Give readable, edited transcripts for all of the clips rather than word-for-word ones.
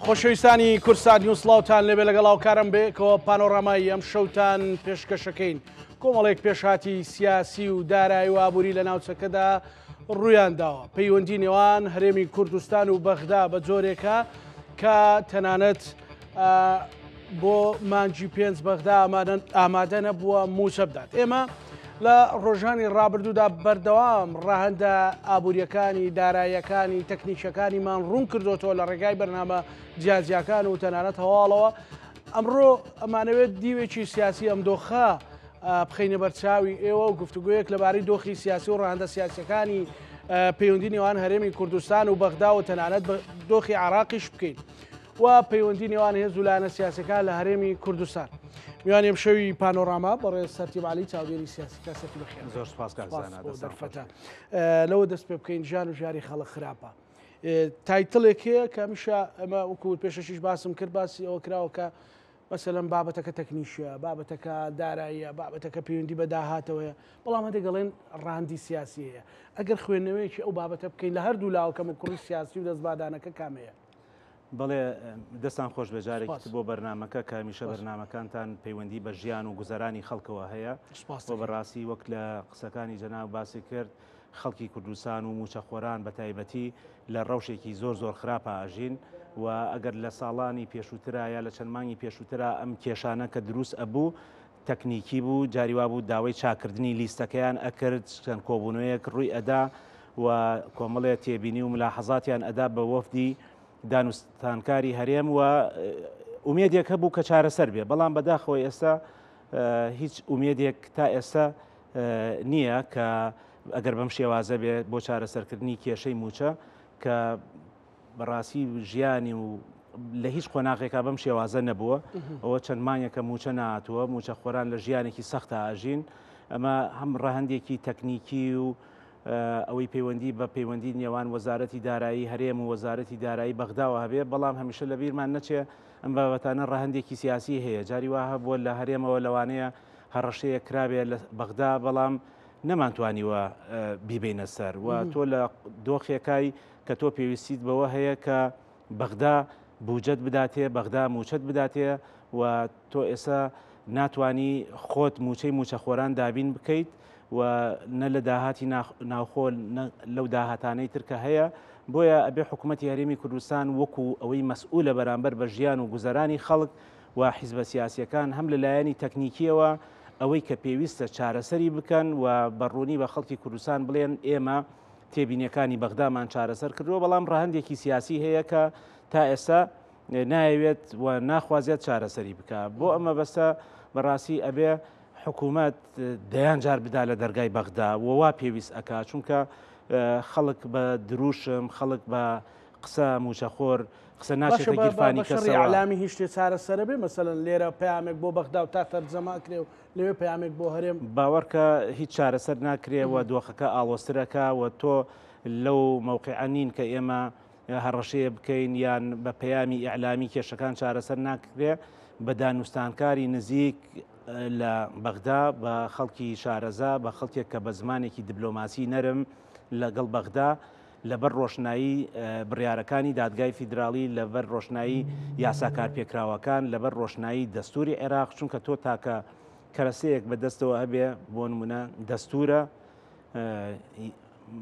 خۆشەویستانی کورسان نیوسڵاوتان لەبێ لەگەڵاو کارم بێ کەەوە پانۆڕامایی ئەم شەوتان پێشکەشەکەین کۆمەڵێک پێشهاتی سیاسی و دارایی و ئابووری لە ناوچەکەدا ڕوویان داوە پەیوەندی نێوان هەرێمی کوردستان و بەغدا بە جۆرێکە کە تەنانەت بۆ مانجی پێنج بەغدا ئامادە نەبووە موچە بدات. ئێمە لە ڕۆژانی ڕابردوودا بەردەوام ڕاهەندە ئابوووریەکانی داراییەکانی تەکنیکەکانیمان ڕوون کردوتەوە لە ڕێگای بەرنامە جیاجیاکان و تەنانەت هەواڵەوە. ئەمڕۆ ئەمانەوێت دیوێکی سیاسی ئەم دۆخە بخینە بەرچاوی ئێوە و گفتوگویەک لەبارەی دۆخی سیاسی و ڕاهەندە سیاسەکانی پەیوەندی نێوان هەرێمی کوردستان و بەغدا و تەنانەت دۆخی عێراقیش بکەین و پەیوەندی نێوان هێز و لایەنە سیاسەکان لە هەرێمی کوردستان. میوانی ئەم شەوی پانۆڕاما بەڕێز سەرتیبعەلی چاودێری سیاسی کاسەتی بەخێر. زۆر سوپاس دەرفەتە لەوە دەست پێ بکەین ژان و ژاری خەڵک خراپە. تایتڵێک هەیە کە هەمیشە ئەمە وەکو پێشەشیش باسم کرد باسی ئەوە کراوە کە مەسەلەن بابەتەکە تەکنیشیە، بابەتەکە داراییە، بابەتەکە پەیوەندی بە داهاتەوەیە، بەڵام هەندێک دەڵێن ڕاندی سیاسی هەیە. ئەگەر خوێندنەوەیەکی ئەو بابەتە بکەین لە هەردوو لاوەکەم و کوڕی سیاسی و دەستبادانەکە کامەیە؟ بەڵێ دەستان خۆش بەجارێکی بۆ بەرنمەکە کە هەمیشە بەرنمەکانتان پەیوەندی بە ژیان و گوزەرانی خەڵکەوە هەیە. بۆ بەڕاستی وەک لە قسەکانی جەناب باسی کرد خەڵکی کوردستان و موچەخۆران بە تایبەتی لە ڕەوشێکی زۆر خراپە ئاژین و ئەگەر لە ساڵانی پێشووترا یا لە چەند مانگی پێشووترا ئەم کێشانە کە دروست ئەبوو تەکنیکی بوو جاریوا بوو داوای چاکردنی لیستەکەیان ئەکرد چەند کۆبوونەوەیەک ڕووی ئەدا و کۆمەڵێ تێبینی و ملاحەزاتیان ئەدا بە وەفدی دانوستانکاری هەرێم و ئومێدێک هەبوو کە چارەسەر بێ، بەڵام بەداخەوەی ئێستا هیچ ئومێدێک تا ئێستا نییە کە ئەگەر بەم شێوازە بێت بۆ چارەسەرکردنی کێشەی موچە کە بەڕاستی ژیانی و لە هیچ قۆناغێکا بەم شێوازە نەبووە. ئەوە چەند مانگێکە موچە نهاتووە، موچە خۆران لە ژیانێکی سەختە ئاژین. ئەمە هەم ڕەهەندێکی تەکنیکی و ئەوەی پەیوەندی بە پەیوەندی نێوان وەزارەتی دارایی هەرێم و وەزارەتی دارایی بەغداوە هەبێ، بەڵام هەمیشە لە بیرمان نەچێ ئەم بابەتانە ڕەهەندێکی سیاسی هەیە. جاری وا هەبووە لە هەرێمەوە لەوانەیە هەڕەشەیە کرابێ لە بەغدا، بەڵام نەمانتوانیوە بیبینە سەر و تۆ لە دۆخێکای کە تۆ پێویستیت بەوە هەیە کە بەغدا بوجەت بداتێ، بەغدا موچەت بداتێ و تۆ ئێستا ناتوانی خۆت موچەی موچەخۆران دابین بکەیت و نە لە داهاتی ناوخۆ لەو داهاتانەی ترکە هەیە. بۆیە ئەبێ حکوومەتی هەرێمی کوردستان وەکو ئەوەی مەسئولە بەرامبەر بە ژیان و گوزەرانی خەڵک و حیزبە سیاسیەکان هەم لەلایەنی تەکنیکیەوە ئەوەی کە پێویستە چارەسەری بکەن و بەڕوونی بە خەڵکی کوردستان بڵێن ئێمە تێبینیەکانی بەغدامان چارەسەر کردووە، بەڵام ڕەهەندێکی سیاسی هەیە کە تا ئێستا نایەوێت و ناخوازیێت چارەسەری بکە. بۆ ئەمە بەستە بەڕاستی ئەبێ حکوومەت دەیان جار بدا لە دەرگای بەغدا ووا پێویست ئەکا، چونکە خەڵک بە دروشم خەڵک بە قسە موچەخۆر قسە ناچێتە گیرفانی کەسەوە. عەلامی هیچ شتێ چارەسەرە بێ، مەسەلەن لێرە پەیامێک بۆ بەغدا و تا تەرجەمە کرێ و لەوێ پەیامێک بۆ هەرێم باوەڕکە هیچ چارەسەر ناکرێەوە دۆخەکە ئاڵۆسترەکە و تۆ لەو مووقعە نین کە ئێمە هەڕەشەیە بکەین یان بە پەیامی ئیعلامی کێشەکان چارەسەر ناکرێ بە دانوستانکاری نزیک لە بەغدا بە خەڵکی شارەزا بە خەڵکێک کە بە زمانێکی دیبلۆماسی نەرم لەگەڵ بەغدا لەبەر ڕۆشنایی بڕیارەکانی دادگای فیدراڵی، لەبەر ڕۆشنایی یاساکار پێکراوەکان، لەبەر ڕۆشنایی دەستوری عێراق، چونکە تۆ تاکە کەرەسەیەک بەدەستەوە هەبێ بۆ نمونە دەستورە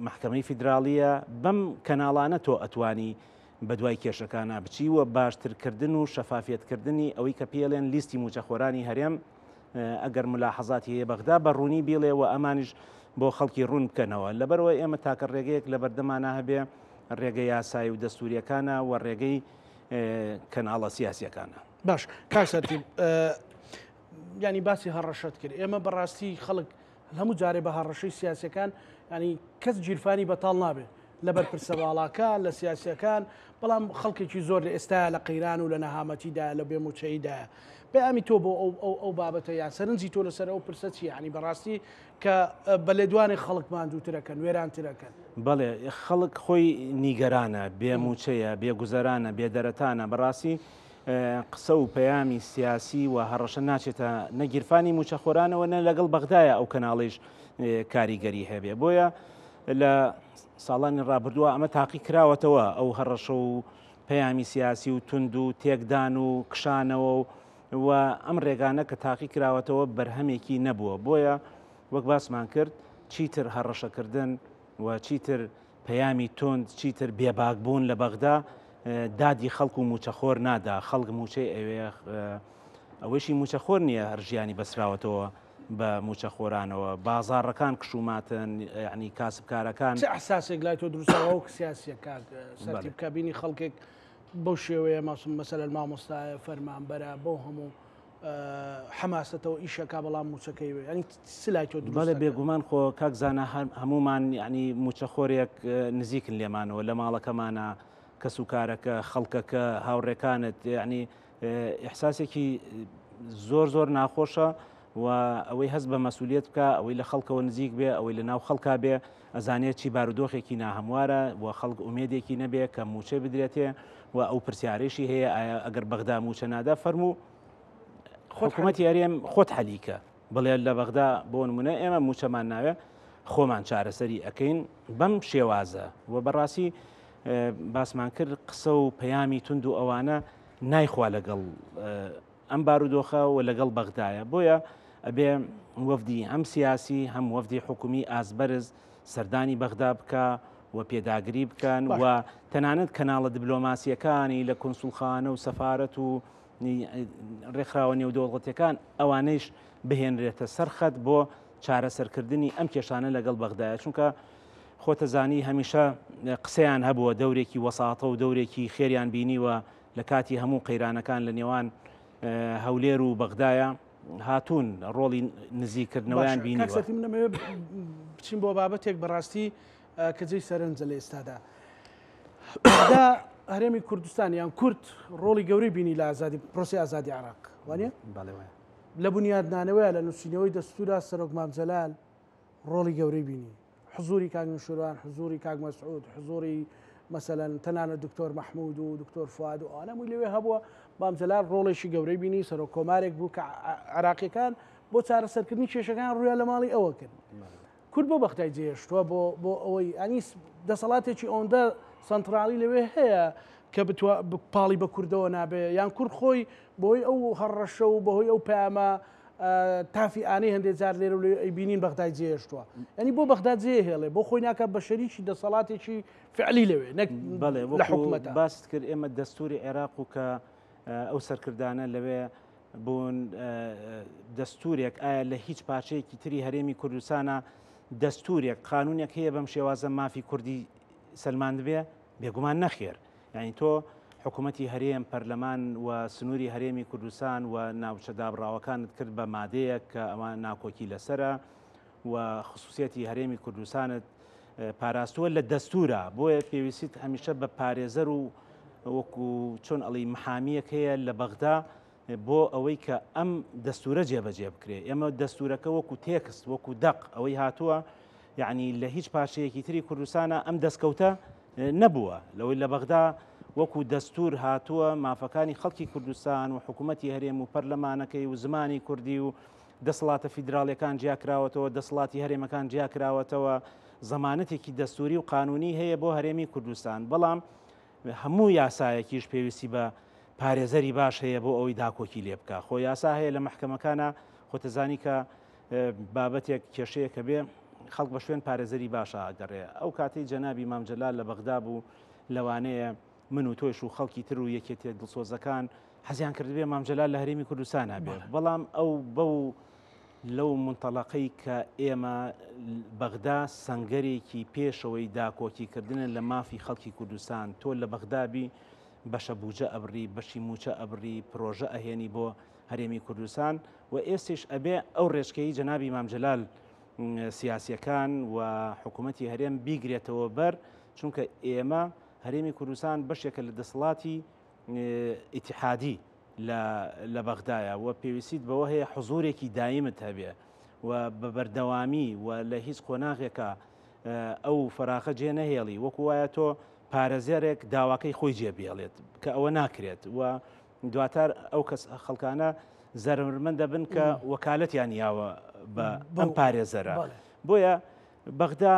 محکەمەی فیدراڵیە بەم کەناڵانە تۆ ئەتوانی بە دوای کێشەکانە بچی و باشترکردن و شەفافیەتکردنی ئەوەی کە پێڵێن لیستی موچەخۆرانی هەرێم ئەگەر ملاحەزاتی هەیە بەغدا بە ڕوونی بیڵێ و ئەمانش بۆ خەڵکی ڕوون بکەنەوە. لەبەرەوە ئێمە تاکە ڕێگەیەک لە بەردەمانە هەبێ ڕێگەی یاسایی و دەستوریەکانە و ڕێگەی کەناڵە سیاسیەکانە. باش کاسەتی ینی باسی هەڕەشەت کرد. ئێمە بەڕاستی خەڵک هەموو جارێ بە هەڕەشەی سیاسەکان ینی کەس گیرفانی بەتاڵ نابێت لەبەر پرسەواڵاکان لە سیاسیەکان، بەڵام خەڵکێکی زۆر لە ئێستا لە قەیران و لە نەهامەتیدا لە بێموچەیدایە. بەیامی تۆ بۆ ئەو بابەتە یا سەرنجی تۆ لەسەر ئەو پرسە چی ینی بەڕاستی کە بە لێدوانی خەڵک ماندووترەکەن وێرانترەکەن؟ بەڵێ خەڵک خۆی نیگەرانە، بێموچەیە، بێگوزەرانە، بێدەرەتانە. بەڕاستی قسە و پەیامی سیاسی و هەڕەشە ناچێتە نەگیرفانی موچەخۆرانەوە نە لەگەڵ بەغدایە ئەو کەناڵیش کاریگەری هەبێ. بۆیە لە ساڵانی ڕابردووە ئەمە تاقی کراوەتەوە ئەو هەڕەشە و پەیامی سیاسی و تند و تێکدان و کشانەوە و ئەم ڕێگانە کە تاقی کراوەتەوە بەرهەمێکی نەبووە. بۆیە وەک باسمان کرد چیتر هەڕەشەکردن و چیتر پەیامی تند، چیتر بێباکبوون لە بەغدا دادی خەڵک و موچەخۆر نادا. خەڵک موچەی ئەوێ ئەوەشی موچەخۆر نییە، هەر ژیانی بەسراوەتەوە بە موچەخۆرانەوە. بازاڕەکان کشوماتن، یعنی کاسبکارەکان چه ئەحساسێک لای تۆ دروستەوە سیاسیە کات سەرتی بکبینی خەڵکێک بەو شێوەیە مەسەلەن مامۆستایە فەرمانبەرە بۆ هەموو حماسەتەوە ئیشەکە بەڵام موچەکەی وێ ینی سلای تۆ دروست. بەڵێ بێگومان خۆ کاکزانە هەمومان ینی موچەخۆرێک نزیکن لێمانەوە لە ماڵەکەمانە، کەسوکارەکە، خەڵکەکە، هاوڕێکانت، ینی ئیحساسێکی زۆر ناخۆشە و ئەوەی هەست بە مەسئولیت بکە، ئەوەی لە خەڵکەوە نزیک بێ، ئەوەی لە ناو خەڵکا بێ، ئەزانێت چی بارودۆخێکی ناهەموارە و خەڵک ئومێدێکی نەبێ کە موچە بدرێتێ و ئەو پرسیارێشی هەیە ئەگەر بەغدا موچە نادا فەرموو حکوومەتی هەرێم خۆت حەلیکە، بڵێ لە بەغدا بۆ نمونە ئێمە موچەمان ناوێ خۆمان چارەسەری ئەەکەین بەم شێوازە و بەڕاستی باسمان کرد قسە و پەیامی تند و ئەوانە نایخوا لەگەڵ ئەم بارودۆخە و لەگەڵ بەغدایە. بۆیە ئەبێ وەفدی هەم سیاسی هەم وەفدی حکومی ئازبەرز سەردانی بەغدا بکە و پێداگری بکەن و تەنانەت کەناڵە دیبلۆماسیەکانی لە کۆنسوڵخانە و سەفارەت و ڕێکخراوە نێودەوڵەتیەکان ئەوانەیش بهێنرێتە سەرخەت بۆ چارەسەرکردنی ئەم کێشانە لەگەڵ بەغدایە. چونکە خۆتەزانی هەمیشە قسەیان هەبووە دەورێکی وەساتە و دەورێکی خێریان بینیوە لە کاتی هەموو قەیرانەکان لە نێوان هەولێر و بەغدایە هاتوون ڕۆڵی نزیکردنەوەیان بینیوە. بچین بۆ بابەتێک بەڕاستی کە جێی سەرنجە لە ئێستادا هەرێمی کوردستان یان کورد ڕۆڵی گەورەی بینی لە ئازادی پرۆسی ئازادی عێراق وانە لە بنیادنانەوەیە لە نووسینەوەی دەستورا سەرۆک مامجەلال ڕۆڵی گەورەی بینی، حزوری کاک نوشیروان، حزوری کاک مەسعود، حزوری مەسەلەن تەنانە دکتۆر مەحموود و دکتۆر فواد و ئەوانەمووی لەوێ هەبووە. مامجەلال ڕۆڵێکی گەورەی بینی، سەرۆک کۆمارێک بوو کە عێراقیەکان بۆ چارەسەرکردنی کێشەکان ڕوویان لە ماڵی ئەوە کرد. کورد بۆ بەختای جێشتووە بۆ ئەوەی ئەنی دەسەڵاتێکی ئەوەندە سنترالی لەوێ هەیە کە پاڵی بە کوردەوە نابێ، یان کورد خۆی بۆی ئەو هەڕەشە و بەهۆی ئەو پەیامە تافیانەی هەندێک جار لێرە لێ بینین بەغدای جێهێشتووە. ینی بۆ بەغدا جێهێڵێ بۆ خۆی ناکە بە شەریکی دەسەڵاتێکی فعلی لەوێ نەک لە حکوومەت. باست کرد ئێمە دەستوری عێراق و کە ئەو سەرکردانە لەوێ بوون دەستورێک ئایا لە هیچ پارچەیەکی تری هەرێمی کوردستانە دەستورێک قانونێک هەیە بەم شێوازە مافی کوردی سلمان دەبێ؟ بێگومان نەخێر. یعنی تۆ حکوومەتی هەرێم پەرلەمان و سنووری هەرێمی کوردستان و ناوچە دابڕاوەکانت کرد بە مادەیەک کە ئەوان ناکۆکی لەسرە و خصوصیەتی هەرێمی کوردستانت پاراستووە لە دەستورە. بۆیە پێویستیت هەمیشە بە پارێزەر و وەکو چۆن ئەڵی محامیەک هەیە لە بەغدا بۆ ئەوەی کە ئەم دەستورە جێبەجێ بکرێ. ئێمە دەستورەکە وەکو تێکست وەکو دەق ئەوەی هاتووە، یعنی لە هیچ پارچەیەکی تری کوردستانە ئەم دەستکەوتە نەبووە. لەوەی لە بەغدا وەکو دەستور هاتووە مافەکانی خەڵکی کوردستان و حکوومەتی هەرێم و پەرلەمانەکەی و زمانی کوردی و دەسەڵاتە فیدراڵیەکان جیاکراوەتەوە، دەسەڵاتی هەرێمەکان جیاکراوەتەوە، زەمانەتێکی دەستوری و قانونی هەیە بۆ هەرێمی کوردستان. بەڵام هەموو یاسایەکیش پێویستی بە پارێزەری باش هەیە بۆ ئەوەی داکۆکی لێ بکە. خۆ یاسا هەیە لە محکەمەکانە، خۆتەزانی کە بابەتێک کێشەیە کە بێ خەڵک بە شوێن پارێزەری باشە ئەگەڕێ. ئەو کاتەی جەنابی مامجەلال لە بەغدا بوو لەوانەیە من و تۆش و خەڵکی تر و یەکێتێ دڵسۆزەکان حەزیان کردبێ مامجەلال لە هەرێمی کوردستان هەبێت. بەڵام ئەو بەو لەو منتەڵەقەی کە ئێمە بەغدا سەنگەرێکی پێشەوەی داکۆکیکردنە لە مافی خەڵکی کوردستان، تۆ لە بەغدابی بەشە بوجە ئەبری، بەشی موچە ئەبری، پرۆژە ئەهێنی بۆ هەرێمی کوردستان و ئێستش ئەبێ ئەو ڕێژکەی جەنابی مامجەلال سیاسیەکان و حکوومەتی هەرێم بیگرێتەوە بەر، چونکە ئێمە هەرێمی کوردستان بەشێکە لە دەسەڵاتی ئیتیحادی لە بەغدایە و پێویستیت بەوە هەیە حزورێکی دایمت هەبێ و بە بەردەوامی و لە هیچ قۆناغێکە ئەو فەراخە جێ نەهێڵی، وەکو وایە تۆ پارێزەرێک داواکەی خۆی جێبێڵێت کە ئەوە ناکرێت و دواتر ئەو کەس خەڵکانە زەرمەند دەبن کە وەکالەتیان یاوە بە ئەم پارێزەرە. بۆیە بەغدا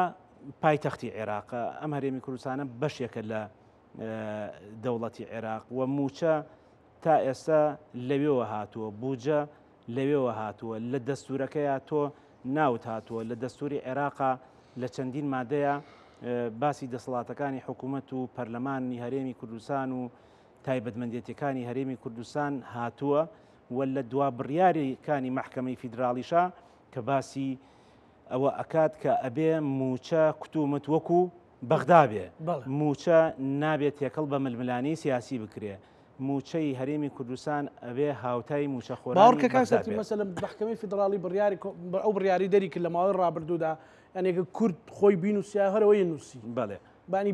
پایتەختی عێراقە، ئەم هەرێمی کوردستانە بەشێکە لە دەوڵەتی عێراق و موچە تا ئێستا لەوێوە هاتووە بوجە لەوێوە هاتووە لە دەستورەکەیە تۆ ناوت هاتووە لە دەستوری عێراقا لە چەندین مادەیە باسی دەسەڵاتەکانی حکوومەت و پەرلەمانی هەرێمی کوردستان و تایبەتمەندێتیەکانی هەرێمی کوردستان هاتووە و لە دوا بڕیاریەکانی مەحکەمەی فیدراڵیشا کە باسی ئەوە ئەکات کە ئەبێ موچە کوتومت وەکو بەغدا بێ موچە نابێت تێکەڵ بە ململانی سیاسی بکرێ موچەی هەرێمی کوردستان ئەبێ هاوتای موچەخۆرانی باوەڕکە کاسی مەسەلە محکەمەی فیدراڵی بڕیاری ئەو بڕیاری دەری کرد لە ماوەی ڕابردوودا یانێکە کورد خۆی بینوسیا هەرەوەی نووسی بەڵێ بانی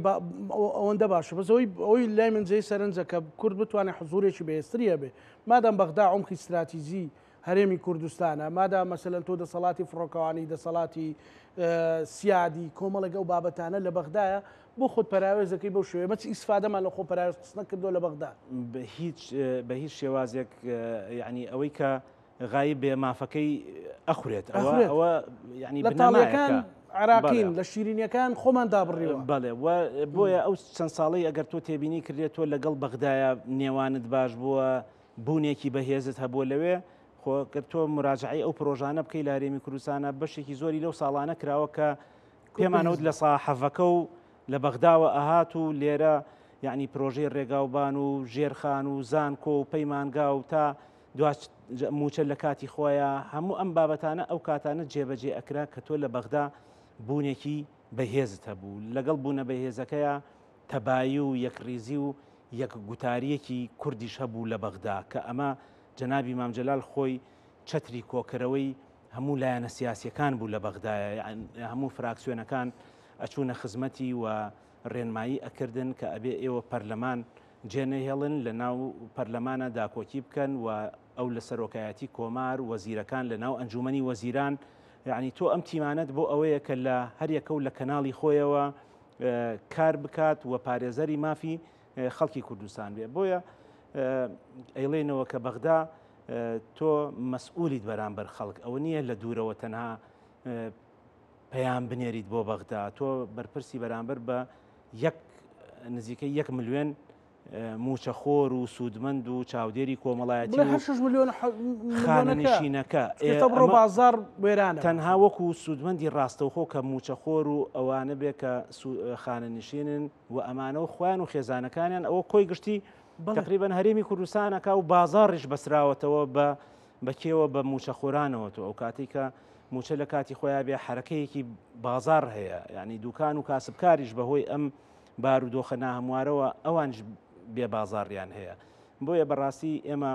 ئەوەندە باشە بەس ئەوەی لای من جێی سەرنجە کە کورد بتوانێت حزورێکی بەهێستریە بێ مادام بەغدا عمقی استراتیژی هەرێمی کوردستانە مادام مەسەلەن تۆ دەسەڵاتی فڕۆکەوانی دەسەڵاتی سیادی کۆمەڵێک ئەو بابەتانە لە بەغدایە بۆ خۆت پەراوێزەکەی بەو شوێ مەچ ئیسفادەمان لە خۆ پەراوێز قسە کردو لە بەغدا بە هیچ شێوازێک یعنی ئەوەی کە غایب بێ مافەکەی ئەخورێت ئەوە ینی لە تاڵیەکان عراقین لە شیرینیەکان خۆمان دابڕیوە بەڵێ بۆیە ئەو چەند ساڵی ئەگەر تۆ تێبینی کردێت تۆ لەگەڵ بەغدایە نێوانت باش بووە بوونێکی بەهێزت هەبووە لەوێ خۆگەر تۆ مراجعی ئەو پرۆژانە بکەی لە هەرێمی کوردستانە بەشێکی زۆری لەو ساڵانە کراوە کە پێمانەوت لە ساحەفەکە و لە بەغداوە ئەهات و لێرە یعنی پرۆژەی ڕێگاوبان و ژێرخان و زانکۆ و پەیمانگا و تا موچە لە کاتی خۆیان هەموو ئەم بابەتانە ئەو کاتانە جێبەجێ ئەکرا کە تۆ لە بەغدا بوونێکی بەهێزت هەبوو لەگەڵ بوونە بەهێزەکەیە تەبایی و یەکریزی و یەک گوتاریەکی کوردیش هەبوو لە بەغدا کە ئەمە جەنابی مام جەلال خۆی چەتری کۆکەرەوەی هەموو لایەنە سیاسیەکان بوو لە بەغدایە هەموو فراکسیۆنەکان ئەچوونە خزمەتی و ڕێنمایی ئەکردن کە ئەبێ ئێوە پەرلەمان جێنەهێڵن لە ناو پەرلەمانە داکۆکی بکەن و ئەو لە سەرۆکایەتی کۆمار وەزیرەکان لە ناو ئەنجومەنی وەزیران یعنی تۆ ئەم تیمانەت بۆ ئەوەیە کە لە هەریەکە و لە کەناڵی خۆیەوە کار بکات و پارێزەری مافی خەڵکی کوردستان بێ بۆیە ئەیڵێنەوە کە بەغدا تۆ مەسئولیت بەرامبەر خەڵک ئەوە نییە لە دوورەوە تەنها پەیام بنێریت بۆ بەغدا تۆ بەرپرسی بەرامبەر بە نزیکەی 1 ملیۆن موچەخۆر و سوودمەند و چاودێری کۆمەڵایەتی خانەنشینەکە بازار وێرانە تەنها وەکو سوودمەندی ڕاستەوخۆ کە موچەخۆر و ئەوانە بێ کە خانەنشینن و ئەمانەوە خۆیان و خێزانەکانیان ئەوە کۆی گشتی تقریبان هەرێمی کوردستانەکە و بازاڕیش بەسراوەتەوە بەکێوە بە موچەخۆرانەوە تۆ ئەو کاتی کە موچە لە کاتی خۆیان بێ حرەکەیەکی بازار هەیە یعنی دوکان و کاسبکاریش بەهۆی ئەم بارودۆخە ناهەموارەوە ئەوانش بێ بازاڕیان هەیە بۆیە بەڕاستی ئێمە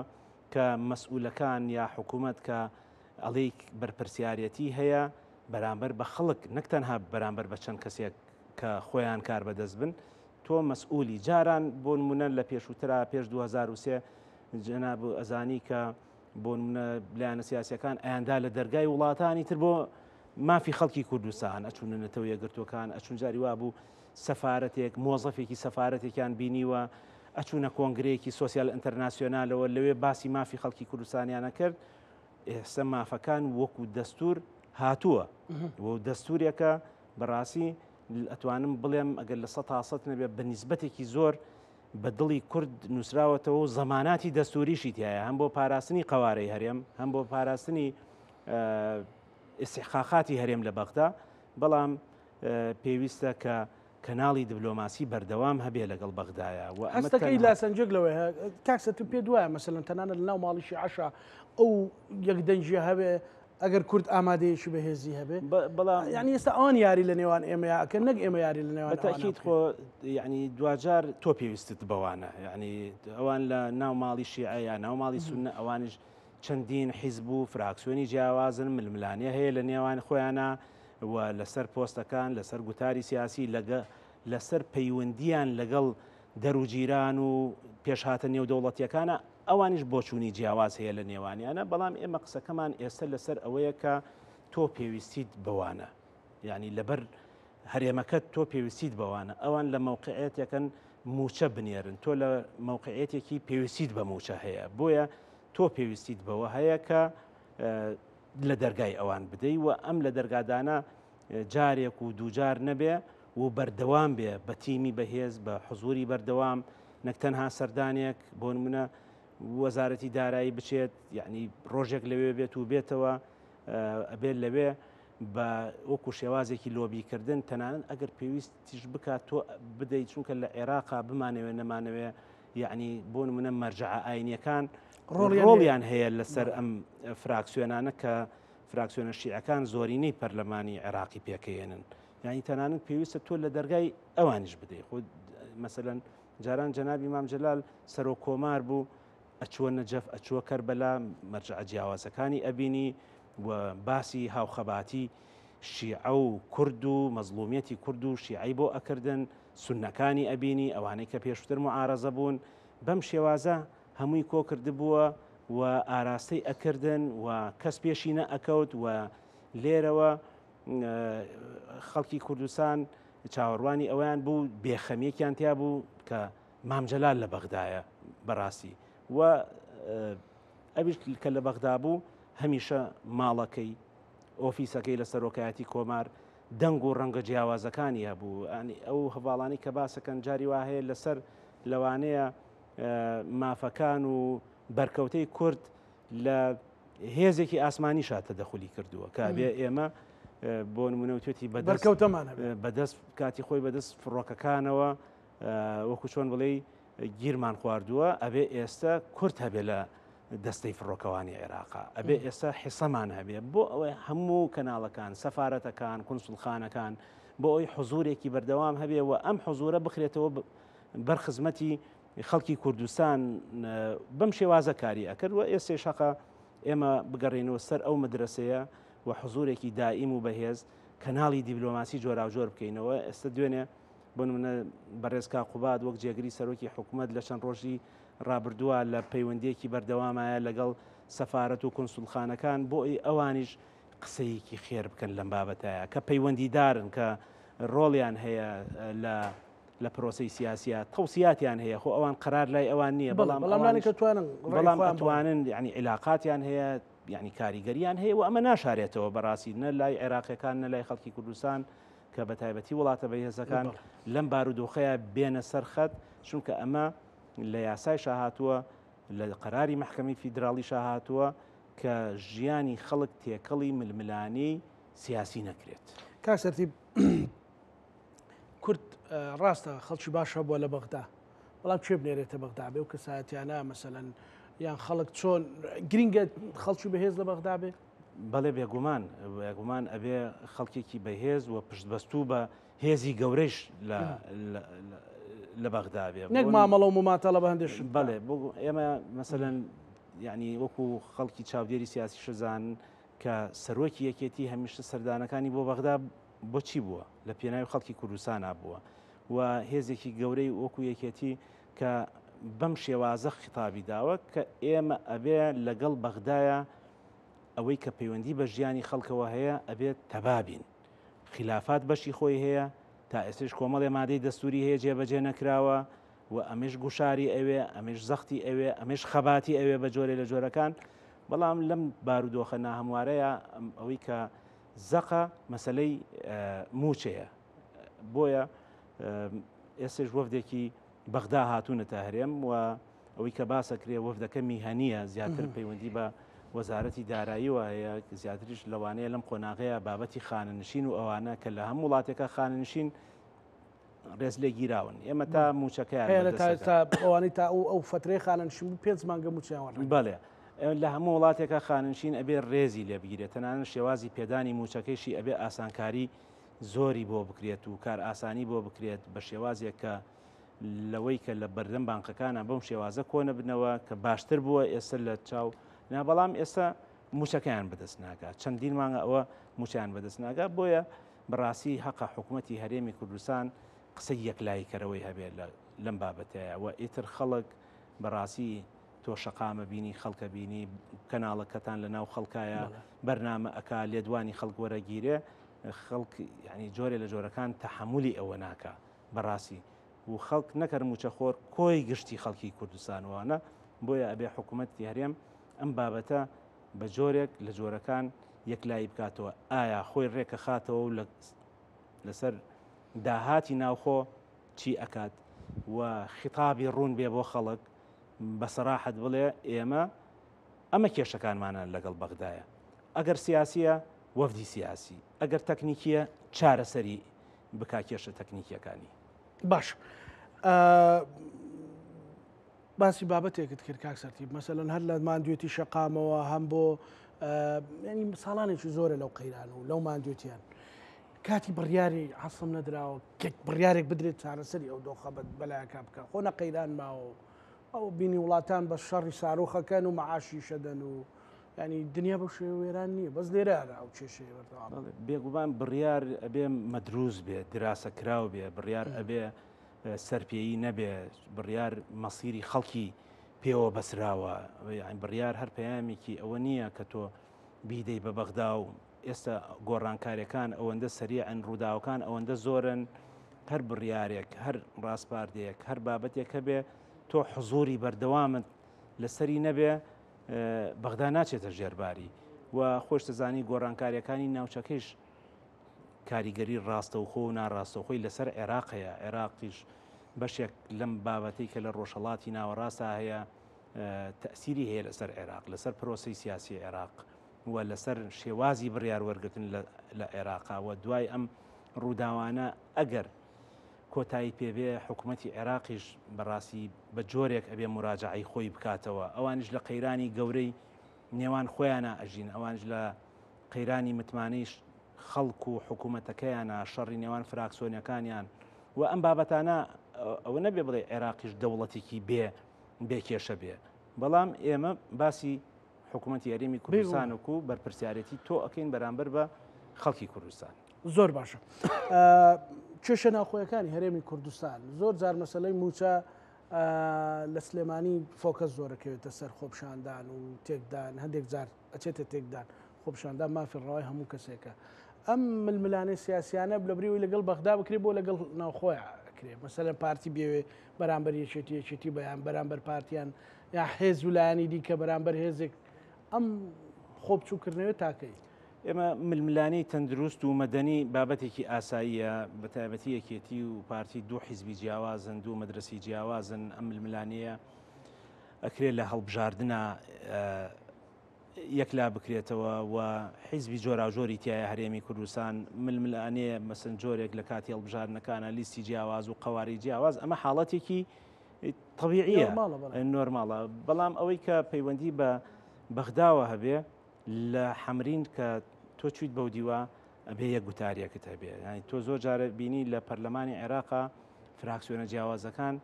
کە مەسئولەکان یا حکوومەت کە ئەڵەی بەرپرسیارەتی هەیە بەرامبەر بە خەڵک نەک تەنها بەرامبەر بە چەند کەسێک کە خۆیان کار بەدەست بن تۆ مەسئولی جاران بۆ نمونە لە پێشووترا پێش 2023 جەناب ئەزانی کە بۆ نمونە لایەنە سیاسیەکان ئەیاندا لە دەرگای وڵاتانی تر بۆ مافی خەڵکی کوردستان ئەچوونە نەتەوە یەکگرتوەکان ئەچون جاری وا بوو سەفارەتێک مۆزەفێکی سەفارەتێکیان بینیوە ئەچوونە کۆنگرەیەکی سۆسیال ئینتەرناسیۆنالەوە لەوێ باسی مافی خەڵکی کوردستانیانە کرد ئێستا مافەکان وەکو دەستور هاتووە بۆ دەستورێکە بەڕاستی ئەتوانم بڵێم ئەگەر لە 100% نەبێت بە نیسبەتێکی زۆر بە دڵی کورد نووسراوەتەوە و زەماناتی دەستوریشی تایە هەم بۆ پاراستنی قەوارەی هەرێم هەم بۆ پاراستنی ئیستیحقاقاتی هەرێم لە بەغدا بەڵام پێویستە کە کەناڵی دیبلۆماسی بەردەوام هەبێ لەگەڵ بەغدایە و هەستەکەی لاسەنجێک لەوەیە کاکسە تو پێ دوایە مەسەلەن تەنانە لە ناو ماڵیشی عەشا ئەو یەکدەنجیە هەبێ ئەگەر کورد ئامادەیەکی بەهێزی هەبێ بەڵام یعنی ئێستا ئەوان یاری لە نێوان ئێمەیەکە نەک ئێمە یاری لە نێوان بەتاکید خۆ یعنی دوجار تۆ پێویستت بەوانە یعنی ئەوان لە ناو ماڵی شیعە یا ناو ماڵی سونە ئەوانش چەندین حیزب و فراکسیۆنی جیاوازن ململانیە هەیە لە نێوان خۆیانە و لەسەر پۆستەکان لەسەر گوتاری سیاسی لەسەر پەیوەندیان لەگەڵ دەروجیران و پێشهاتە نێودەوڵەتیەکانە ئەوانش بۆچوونی جیاواز هەیە لە نێوانیانە بەڵام ئێمە قسەکەمان ئێستا لەسەر ئەوەیە کە تۆ پێویستیت بەوانە یعنی لەبەر هەرێمەکەت تۆ پێویستیت بەوانە ئەوان لە مووقعەتێکن موچە بنێرن تۆ لە مووقعەتێکی پێویستیت بە موچە هەیە بۆیە تۆ پێویستیت بەوە هەیە کە لە دەرگای ئەوان بدەی و ئەم لە دەرگادانە جارێک و دووجار نەبێ و بەردەوام بێ بە تیمی بەهێز بە حزوری بەردەوام نەک تەنها سەردانێک بۆ نمونە وەزارەتی دارایی بچێت یعنی ڕۆژێک لەوێ بێت و بێتەوە ئەبێت لەوێ بە وەکو شێوازێکی لۆبیکردن تەنانەت ئەگەر پێویستیش بکات تۆ بدەیت چونکە لە عێراقا بمانەوێ نەمانەوێ یعنی بۆ نمونە مەرجع ئاینیەکان ڕۆڵیان هەیە لەسەر ئەم فراکسیۆنانە کە فراکسیۆنە شیعەکان زۆرینەی پەرلەمانی عێراقی پێکەێنن یعنی تەنانەت پێویستە تۆ لە دەرگای ئەوانیش بدەیت خۆ مەسەلەن جاران جەنابی مام جەلال سەرۆ کۆمار بوو ئەچووە نەجەف ئەچووە کەربەلا مەرجع جیاوازەکانی ئەبینی و باسی هاوخەباتی شیعە و کورد و مەزلومیەتی کورد و شیعی بۆ ئەکردن سونەکانی ئەبینی ئەوانەی کە پێشتر معارەزە بوون بەم شێوازە هەمووی کۆ کردبووە و ئاراستەی ئەکردن و کەس پێشی نەئەکەوت و لێرەوە خەڵکی کوردستان چاوەڕوانی ئەویان بوو بێخەمیەکیان تیا بوو کە مام جەلال لە بەغدایە بەڕاستی و ئەویش کە لە بەغدا بوو هەمیشە ماڵەکەی ئۆفیسەکەی لە سەرۆکایەتی کۆمار دەنگ و ڕەنگە جیاوازەکانی هەبوو ئەو هەواڵانی کە باسەکەن جاری وا هەیە لەسەر لەوانەیە مافەکان و بەرکەوتەی کورد لە هێزێکی ئاسمانی شاتە دەخولی کردووە کە بێ ئێمە بۆ نمونەوتێتی بەدەست کاتی خۆی بەدەست فڕۆکەکانەوە وەکو چۆن بڵێ گیرمان خواردووە ئەبێ ئێستا کورد هەبێ لە دەستەی فڕۆکەوانی عێراقا ئەبێ ئێستا حیسەمان هەبێ بۆ ئەوەی هەموو کەناڵەکان سەفارەتەکان کونسڵخانەکان بۆ ئەوی حزورێکی بەردەوام هەبێ و ئەم حزورە بخرێتەوە بەرخزمەتی خەڵکی کوردستان بەم شێوازە کاری ئەکرد و ئێستا شەقا ئێمە بگەڕێنەوە سەر ئەو مدرسەیە و حزورێکی دائیم و بەهێز کەناڵی دیبلۆماسی جۆراوجۆر بکەینەوە ئێستا دوێنێ بۆ نمونە بەڕێزکا قوباد وەک جێگری سەرۆکی حکوومەت لە چەند ڕۆژی ڕابردووە لە پەیوەندیەکی بەردەوامایە لەگەڵ سەفارەت و کونسڵخانەکان بۆ ئەوانیش قسەیەکی خێر بکەن لەم بابەتایە کە پەیوەندیدارن کە ڕۆڵیان هەیە لە پرۆسی سیاسیە تەوسیاتیان هەیە خۆ ئەوان قرار لای ئەوان نییە بەڵام ئەتوانن یعنی عیلاقاتیان هەیە یعنی کاریگەریان هەیە و ئەمە ناشارێتەوە بەڕاستی نە لای عێراقیەکان نە لای خەڵکی کوردستان کە بە تایبەتی وڵاتە بەهێزەکان لەم بارودۆخەیە بێنە سەرخەت چونکە ئەمە لە یاسای شاهاتووە لە قەراری محکەمی فیدراڵی شاهاتووە کە ژیانی خەڵک تێکەڵی ململانی سیاسی نەکرێت. کاکسەرتی کورد ڕاستە خەڵکی باشە بووە لە بەغدا بەڵام چێ بنێرێتە بەغدا بێ و کەسایەتیانە مەسەلەن یان خەڵک چۆن گرینگە خەڵکی بەهێز لە بەغدا بێ بەڵێ بێگومان ئەبێ خەڵکێکی بەهێز و پشتبەستوو بە هێزی گەورەش لە بەغدا بێ نەک مامەڵە و مماتەڵە بە هەندێک بەڵێ ئێمە مەسەلەن یعنی وەکو خەڵکی چاودێری سیاسی شەزان کە سەرۆکی یەکێتی هەمیشە سەردانەکانی بۆ بەغدا بۆچی بووە لە پێناوی خەڵکی کوردستانە بووە و هێزێکی گەورەی وەکو یەکێتی کە بەم شێوازە خیتابی داوە کە ئێمە ئەبێ لەگەڵ بەغدایە ئەوەی کە پەیوەندی بە ژیانی خەڵکەوە هەیە ئەبێت تەبابین خلافات بەشی خۆی هەیە تا ئێستش کۆمەڵێ مادەی دەستوری هەیە جێبەجێ نەکراوە و ئەمەش گوشاری ئەوێ ئەمەش زەختی ئەوێ ئەمەش خەباتی ئەوێ بە جۆرێ لە جۆرەکان بەڵام لەم بارودۆخە ناهەموارەیە ئەوەی کە زەقە مەسلەی موچەیە بۆیە ئێستش وەفدێکی بەغدا هاتوونەتە هەرێم و ئەوەی کە باسەکرێ وەفدەکە میهەنیە زیاتر پەیوەندی بە وەزارەتی داراییەوە هەیە زیاتریش لەوانەیە لەم قۆناغەیە بابەتی خانەنشین و ئەوانە کە لە هەموو وڵاتێکە خانەنشین ڕێز لێ گیراون ئێمە تا موچەکەیان ئەوانی تا ئەو فترەی خانەنشین 5 مانگە موچیان بەڵێ لە هەموو وڵاتێکە خاننشین ئەبێ ڕێزی لێ بگیرێت تەنانە شێوازی پێدانی موچەکەیشی ئەبێ ئاسانکاری زۆری بۆ بکرێت و کار ئاسانی بۆ بکرێت بە شێوازێک کە لەوەی کە لە بەردەم بانکەکانە بەم شێوازە کۆنە بنەوە کە باشتر بووە ئێستا لە چاو بەڵام ئێستا موچەکەیان بەدەست ناکات چەندین مانگە ئەوە موچیان بەدەست ناگات بۆیە بەڕاستی حەقە حکوومەتی هەرێمی کوردستان قسەی یەکلایکەرەوەی هەبێت لەم بابەتەیە و ئیتر خەڵک بەڕاستی تۆ شەقامە بینی خەڵکە بینی کەناڵەکەتان لە ناو خەڵکایە بەرنامە ئەکا لێدوانی خەڵک وەرەگیرێ خەڵک ینی جۆرێ لە جۆرەکان تەحملی ئەوە ناکە بەڕاستی و خەڵک نەکەر موچەخۆر کۆی گشتی خەڵکی کوردستانوانە بۆیە ئەبێ حکوومەتی هەرێم ئەم بابەتە بە جۆرێک لە جۆرەکان یەکلایی بکاتەوە ئایا خۆی ڕێکە خاتەوە و لەسەر داهاتی ناوخۆ چی ئەکات و خیتابی ڕوون بێ بۆ خەڵک بەسەراحەت بڵێ ئەمە کێشەکانمانە لەگەڵ بەغدایە. ئەگەر سیاسیە وەفدی سیاسی، ئەگەر تەکنیکیە چارەسەری بکا کێشە تەکنیکیەکانی. باش باسی بابەتێکت کرد کاک سەرتیب، مەسەلەن هەر لە ماندوێتی شەقامەوە هەم بۆ ینی ساڵانێکی زۆرە لەو قەیران و لەو ماندوێتیان کاتی بڕیاری حەسم نەدراوە بڕیارێک بدرێت چارەسەری ئەو دۆخەبەت بەلایەکە بکە خۆ نە قەیران ماوە ئەو بینی وڵاتان بە شەڕی ساڕۆخەکەن و مەعاشی شەدەن و ینی دنیا بە شێوە وێران نییە بەس لێرەدا ئەو کێشەیە بەردەوام بێگومان بڕیار ئەبێ مەدروست بێ دراسە کراو بێ بڕیار ئەبێ سەرپێیی نەبێ بڕیار مەسیری خەڵکی پێوە بەسراوە بڕیار هەر پەیامێکی ئەوە نییە کە تۆ بیدەی بە بەغدا و ئێستا گۆڕانکاریەکان ئەوەندە سەریعن ڕووداوەکان ئەوەندە زۆرن هەر بڕیارێک هەر ڕاستپاردەیەک هەر بابەتێک هەبێ تۆ حزوری بەردەوامت لەسەری نەبێ بەغدا ناچێتە ژێرباری و خۆش دەزانی گۆڕانکاریەکانی ناوچەکەیش کاریگەری ڕاستەوخۆ و ناڕاستەوخۆی لەسەر عێراقەیە عێراقیش بەشێک لەم بابەتەی کە لە ڕۆژهەڵاتی ناوەڕاستە هەیە تەسیری هەیە لەسەر عێراق لەسەر پرۆسی سیاسی عێراق و لەسەر شێوازی بڕیار وەرگتن لە عێراقا و دوای ئەم ڕووداوانە ئەگەر کۆتایی پێبێ حکوومەتی عێراقیش بەڕاستی بە جۆرێک ئەبێ مراجعی خۆی بکاتەوە ئەوانش لە قەیرانی گەورەی نێوان خۆیانە ئەژین ئەوانش لە قەیرانی متمانەیش خەڵک و حکوومەتەکەیانە شەڕی نێوان فراکسۆنیەکانیان و ئەم بابەتانە ئەوە نەبێ بڵێ عێراقیش دەوڵەتێکی بێکێشە بێ بەڵام ئێمە باسی حکوومەتی یاریمی کوردستانک و بەرپرسیارەتی تۆ ئەەکەین بەرامبەر بە خەڵکی کوردستان. زۆر باشە. کێشە ناوخۆیەکانی هەرێمی کوردستان زۆر جار مەسەلەی موچە لە سلێمانی فۆکەس زۆرەکەوێتە سەر خۆپشاندان و تێکدان هەندێک جار ئەچێتە تێکدان خۆپشاندان مافی ڕەوای هەموو کەسێکە ئەم ململانەی سیاسیانە لە بریەوەی لەگەڵ بەغدا بکرێت بۆ لەگەڵ ناوخۆی ئەکرێ مەسەلەن پارتی بێوێ بەرامبەر یەکێتی بەیان بەرامبەر پارتیان یا حێز وولایانی دیکە بەرامبەر هێزێک ئەم خۆبچووکردنەوە تاکەی ئێمە ململانی تەندروست و مەدەنی بابەتێکی ئاساییە بە تایبەتی یەکێتی و پارتی دوو حیزبی جیاوازن دوو مەدرسەی جیاوازن ئەم ململانەیە ئەکرێت لە هەڵبژاردنە یەکلا بکرێتەوە و حیزبی جۆراوجۆری تایە هەرێمی کوردستان ململانەیە مەسن جۆرێک لە کاتی هەڵبژاردنەکانە لیستی جیاواز و قەواری جیاواز ئەمە حاڵەتێکی طبیعیە نۆرماڵە بەڵام ئەوەی کە پەیوەندی بە بەغداوە هەبێ لە حەمرین کە تۆ چیت بەو دیوە ئەبێ یەک گوتاریەکەت هەبێ ینی تۆ زۆر جارە بینی لە پەرلەمانی عێراقا فراکسیۆنە جیاوازەکان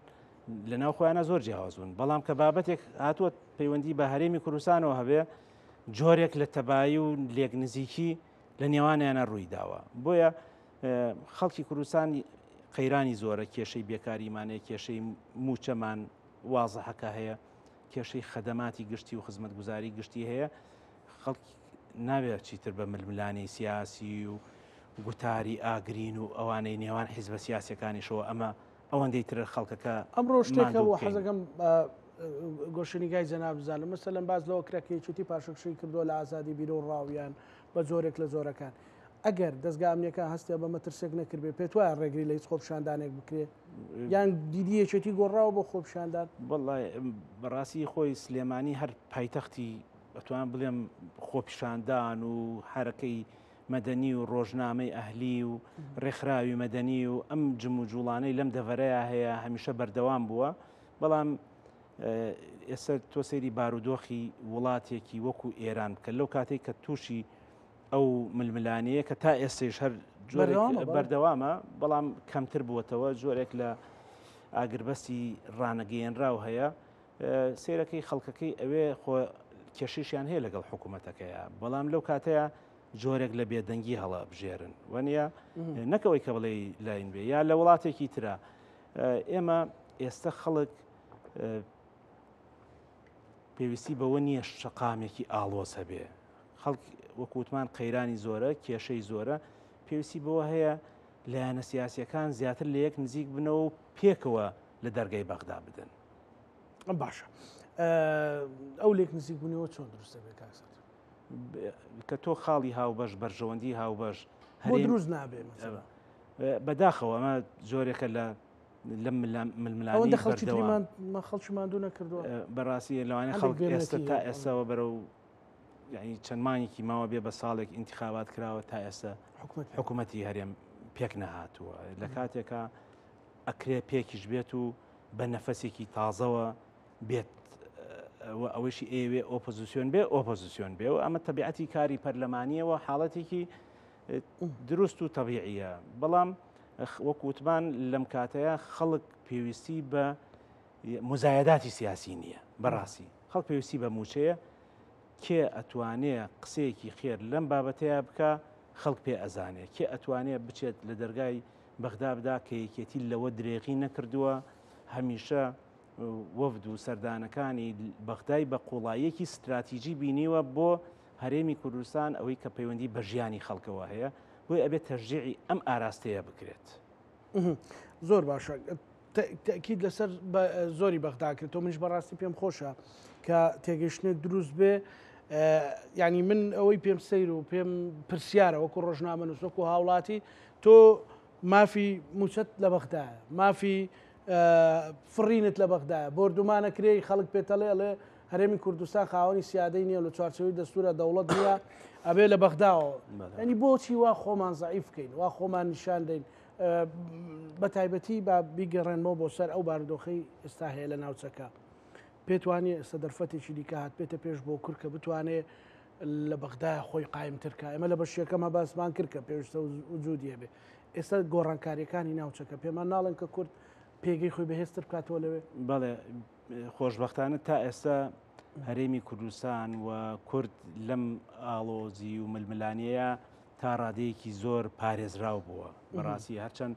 لە ناو خۆیانە زۆر جیاوازون بەڵام کە بابەتێک هاتووە پەیوەندی بە هەرێمی کوردستانەوە هەبێ جۆرێک لە تەبایی و لێک نزیکی لە نێوانیانە ڕووی داوە بۆیە خەڵکی کوردستان قەیرانی زۆرە کێشەی بێکاریمانەیە کێشەی موچەمان وازەحەکە هەیە کێشەی خەدەماتی گشتی و خزمەتگوزاری گشتی هەیە خەڵک نابێت چیتر بە ململانی سیاسی و گوتاری ئاگرین و ئەوانەی نێوان حیزبە سیاسەکانیشەوە ئەمە ئەوەندەی تر خەڵکەکە ئەمڕۆ شتێکە بۆ حەزەکەم گۆشنیگای جەناب بزانم مەسەلەن باز لەوە کرێکێکی پاشەکشەی کردووە لە ئازادی بیرۆ ڕاویان بە جۆرێک لە زۆرەکان ئەگەر دەستگا ئەمنیەکان هەستێ بە مەترسێک نەکردبێ پێت وایە ڕێگری لە هیچ خۆپشاندانێک بکرێ یان دیدیەکێتی گۆڕاوە بۆ خۆپشاندان وەڵای بەڕاستی خۆی سلێمانی هەر پایتەختی ئەتوان بڵێم خۆپیشاندان و حرەکەی مەدەنی و ڕۆژنامەی ئەهلی و ڕێکخراوی مەدەنی و ئەم جم و جوڵانەی لەم دەڤەرەیە هەیە هەمیشە بەردەوام بووە بەڵام ئێستا تۆ سەیری بارودۆخی وڵاتێکی وەکو ئێران بکە لەو کاتێک کە تووشی ئەو ململانەیە کە تا ئێستش هەر بەردەوامە بەڵام کەمتر بووەتەوە جۆرێک لە ئاگربەستی ڕانەگەیەنراو هەیە سیرەکەی خەڵکەکەی ئەوێ خۆ کێشیشیان هەیە لەگەڵ حکوومەتەکەیە بەڵام لەو کاتەیە جۆرێک لە بێدەنگی هەڵە بژێرن وەنیە نەکەوەی کە بڵێ لاین بێ یا لە وڵاتێکی ترە ئێمە ئێستا خەڵک پێویستی بەوە نییە شەقامێکی ئاڵۆز هەبێ خەڵک وەکووتمان قەیرانی زۆرە کێشەی زۆرە پێویستی بەوە هەیە لایەنە سیاسیەکان زیاتر لە یەک نزیک بنەوە و پێکەوە لە دەرگای بەغدا بدەن باشە ئەو لێک نزیک بوونەوە چۆن دروستە بێ کاکسەر کە تۆ خاڵی هاوبەش بەرژەوەندی هاوبەش بۆ دروست نابێ بەداخەوە ئەمە جۆرێکە لەم ململانی خەڵکیمان خەڵکیماندوو نەکردووە بەڕاستی لەوانەیە خەڵک ئێستا تا ئێستاوە بەرەو یعنی چەند مانگێکی ماوە بێ بە ساڵێک ئینتیخابات کراوە تا ئێستا حکوومەتی هەرێم پێک نەهاتووە لە کاتێکە ئەکرێ پێکیش بێت و بە نەفەسێکی تازەوە بێت ئەوەشی ئێوێ ئۆپۆزیسیۆن بێ ئۆپۆزیسیۆن بێ و ئەمە تەبیعەتی کاری پەرلەمانیەوە حاڵەتێکی دروست و تەبیعیە بەڵام وەکوتمان لەم کاتەیە خەڵک پێویستی بە مزایداتی سیاسی نییە بەڕاستی خەڵک پێویستی بە موچەیە کێ ئەتوانێ قسەیەکی خێر لەم بابەتەیە بکە خەڵک پێ ئەزانێ کێ ئەتوانێ بچێت لە دەرگای بەغدا بدا کە یەکێتی لەوە درێغی نەکردووە هەمیشە وەفد و سەردانەکانی بەغدای بە قوڵایەکی استراتیژی بینیوە بۆ هەرێمی کوردستان ئەوەی کە پەیوەندی بە ژیانی خەڵکەوە هەیە بۆی ئەبێت تەرجیعی ئەم ئاراستەیە بکرێت زۆر باشە تەکید لەسەر زۆری بەغدا کرد تۆ منیش بەڕاستی پێم خۆشە کە تێگەیشتنێک دروست بێ ینی من ئەوەی پێم سەیر و پێم پرسیارە وەکو ڕۆژنامە نووس وەکو هاوڵاتی تۆ مافی موچەت لە بەغدایە مافی فڕینت لە بەغدایە بردومانەکرێی خەڵک پێتەڵێ ئەڵێ هەرێمی کوردستان خاوەنی سیادەی نییە لە چوارچەوەی دەستورە دەوڵەت نییە ئەبێ لە بەغداوە ینی بۆچی وا خۆمان زعیف بکەین وا خۆمان نیشان دەین بە تایبەتی با بیگەڕێنەوە بۆ سەر ئەو بارودۆخەی ئێستا هەیە لە ناوچەکە پێت وانێ ئێستا دەرفەتێکی دیکە هات پێتە پێش بۆ کورد کە بتوانێ لە بەغدایە خۆی قایمترکە ئەمە لە بەشیەکەمە باسمان کرد کە پێویستە وجودیە بێ ئێستا گۆڕانکاریەکانی ناوچەکە پێمان ناڵێن کە کورد پێگەی خۆی بەهێزتر بکاتەوە لەوێ بەڵێ خۆشبەختانە تا ئێستا هەرێمی کوردستان و کورد لەم ئاڵۆزی و ململانەیە تا ڕادەیەکی زۆر پارێزراو بووە بەڕاستی هەرچەند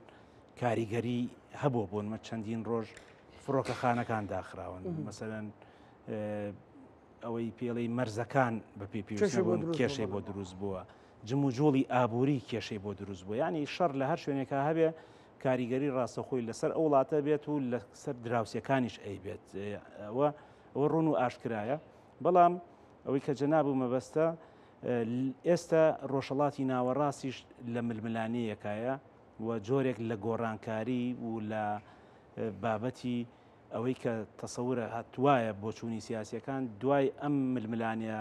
کاریگەری هەبوو بۆنمە چەندین ڕۆژ فڕۆکەخانەکان داخراون مەسەرەن ئەوەی پێڵەی مەرزەکان بە پێ پێویستە بوون کێشەی بۆ دروست بووە جم و جۆڵی ئابووری کێشەی بۆ دروست بووە ینی شەڕ لە هەر شوێنێکە هەبێ کاریگەری ڕاستەخۆی لەسەر ئەو وڵاتە بێت و لەسەر دراوسەکانیش ئەی بێت ئەوە ڕوون و ئاشکرایە بەڵام ئەوەی کە جەناب و مەبەستە ئێستا ڕۆژهەڵاتی ناوەڕاستیش لە ململانەیەکایە و جۆرێک لە گۆڕانکاری و لە بابەتی ئەوەی کە تەسەورە هاتوایە بۆ چوونی سیاسیەکان دوای ئەم ململانە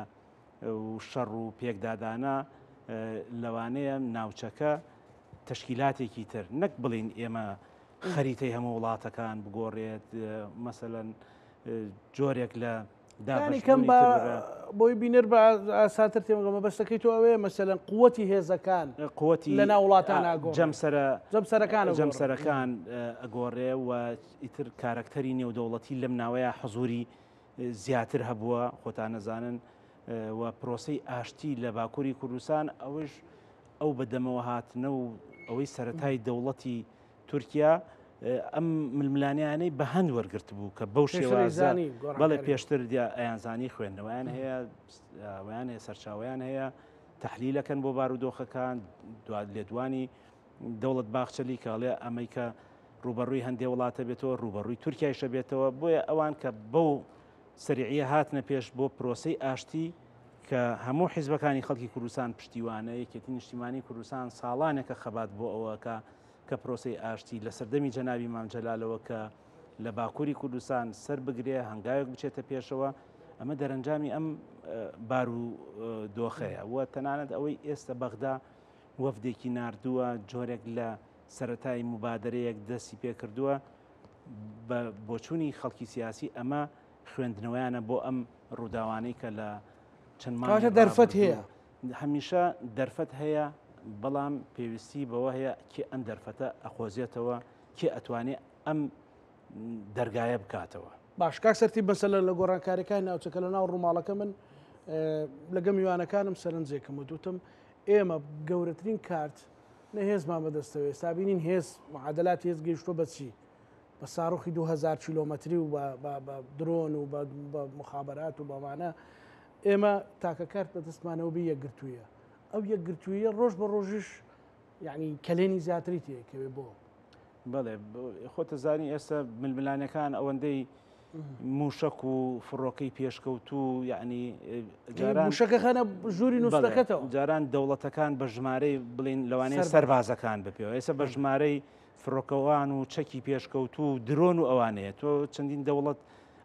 و شەڕ و پێکدادانە لەوانەیە ناوچەکە تشکیلاتێکی تر نەک بڵین ئێمە خەریتەی هەموو وڵاتەکان بگۆڕێت مەسەلەن جۆرێک لە دانیکەم بۆی بینەر بە ئاساتر تێمەگەمە بەستەکەی تۆ ئەوەیە مەسەلەن قووەتی هێزەکان قووەتی لە ناو وڵاتان جەمسەرەکان ئەگۆڕێ و ئیتر کارکتەری نێودەوڵەتی لەم ناوەیە حەزوری زیاتر هەبووە خۆتان نەزانن و پرۆسەی ئاشتی لە باکووری کوردستان ئەوش ئەو بەدەمەوە هاتنە و ئەوەی سەرەتای دەوڵەتی تورکیا ئەم ململانیانەی بە هەند وەرگرت بوو کە بەو شێوازە بەڵێ پێشتر ئەیانزانی خوێندنەوەیان هەیە ویان هەیە سەرچاویان هەیە تەحلیلەکەن بۆ بارودۆخەکان لێدوانی دەوڵەت باخچەلی کاڵێ ئەمەی کە ڕوبەڕووی هەندێک وڵاتە بێتەوە ڕوبەڕووی تورکیایشە بێتەوە بۆیە ئەوان کە بەو سریعە هاتنە پێش بۆ پرۆسەی ئاشتی کە هەموو حیزبەکانی خەڵکی کوردستان پشتیوانە یەکێتی نیشتیمانی کوردستان ساڵانێکە خەبات بۆ ئەوەکە کە پرۆسی ئاشتی لە سەردەمی جەنابی مام جەلالەوە کە لە باکووری کوردستان سەر بگرێ هەنگاوێک بچێتە پێشەوە ئەمە دەرەنجامی ئەم بارودۆخەیە وە تەنانەت ئەوەی ئێستا بەغدا وەفدێکی ناردووە جۆرێک لە سەرەتای مبادرەیەک دەستی پێ کردووە بە بۆچوونی خەڵکی سیاسی ئەمە خوێندنەوەیانە بۆ ئەم ڕووداوانەی کە لە چەند مانگە دەرفەت هەیە هەمیشە دەرفەت هەیە بەڵام پێویستی بەوە هەیە کێ ئەم دەرفەتە ئەخۆزیێتەوە کێ ئەتوانێت ئەم دەرگایە بکاتەوە باش کاک سەرتی بەسەر لە گۆڕانکاریەکانی ناوچەکە لە ناو ڕووماڵەکە من لەگە میوانەکانم سەرنجێکم و دوتم ئێمە گەورەترین کارت نە هێزمان بەدەستەوێ سابینین هێز معادلات هێز گەیشتۆ بەچی بە ساڕۆخی 2000 کیلۆمەتری و بە درۆن و بە مخابرات و بەمانە ئێمە تاکە کارت بەدەستمانەوە بی یەکگرتوویە ئەو یەکگرتوویە ڕۆژ بە ڕۆژش یعنی کەلێنی زیاتری تێکەوێ بۆ بەڵێ خۆتە زانی ئێستا ململانەکان ئەوەندەی موشک و فڕۆکەی پێشکەوتوو یعنی موشەکە خانە ژووری نووسەکەتەوە جاران دەوڵەتەکان بە ژمارەی بڵین لەوانەیە سەربازەکان بپێەوە ئێستا بە ژمارەی فڕۆکەوان و چەکی پێشکەوت و درۆن و ئەوانەیە تۆ چەندین دەوڵەت